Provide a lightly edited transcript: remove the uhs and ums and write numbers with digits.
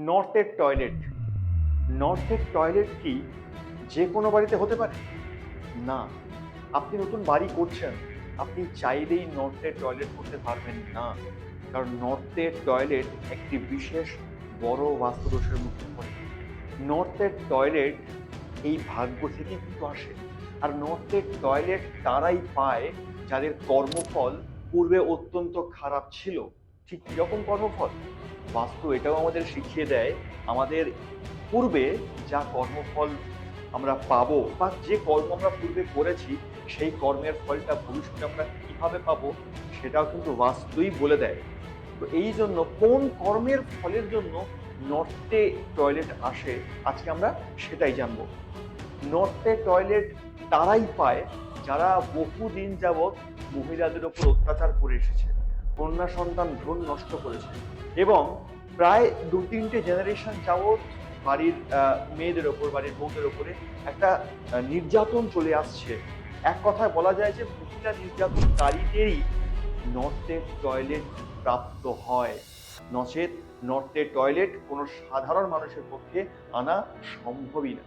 নর্থের toilet. নর্থের toilet কি যে কোনো বাড়িতে হতে পারে? না। আপনি নতুন বাড়ি করছেন, আপনি চাইলেই নর্থের টয়লেট করতে পারবেন না। কারণ নর্থের টয়লেট একটি বিশেষ বড় বাস্তুদোষের মধ্যে পড়ে। নর্থের টয়লেট এই ভাগ্য থেকেই কিন্তু আসে। আর নর্থের টয়লেট তারাই পায় যাদের কর্মফল পূর্বে অত্যন্ত খারাপ ছিল। ঠিক কিরকম কর্মফল? বাস্তু এটাও আমাদের শিখিয়ে দেয়, আমাদের পূর্বে যা কর্মফল আমরা পাবো বা যে কর্ম আমরা পূর্বে করেছি সেই কর্মের ফলটা ভবিষ্যতে আমরা কিভাবে পাবো সেটাও কিন্তু বাস্তুই বলে দেয়। তো এই জন্য কোন কর্মের ফলের জন্য নর্থে টয়লেট আসে, আজকে আমরা সেটাই জানবো। নর্থে টয়লেট তারাই পায় যারা বহুদিন যাবৎ মহিলাদের ওপর অত্যাচার করে এসেছে, কন্যা সন্তান ভ্রূণ নষ্ট করেছে এবং প্রায় 2-3টে জেনারেশন যাবৎ বাড়ির মেয়েদের ওপর, বাড়ির বউদের ওপরে একটা নির্যাতন চলে আসছে। এক কথায় বলা যায় যে মহিলা নির্যাতনকারীদেরই নর্থের টয়লেট প্রাপ্ত হয়। নচেত নর্থের টয়লেট কোনো সাধারণ মানুষের পক্ষে আনা সম্ভবই না।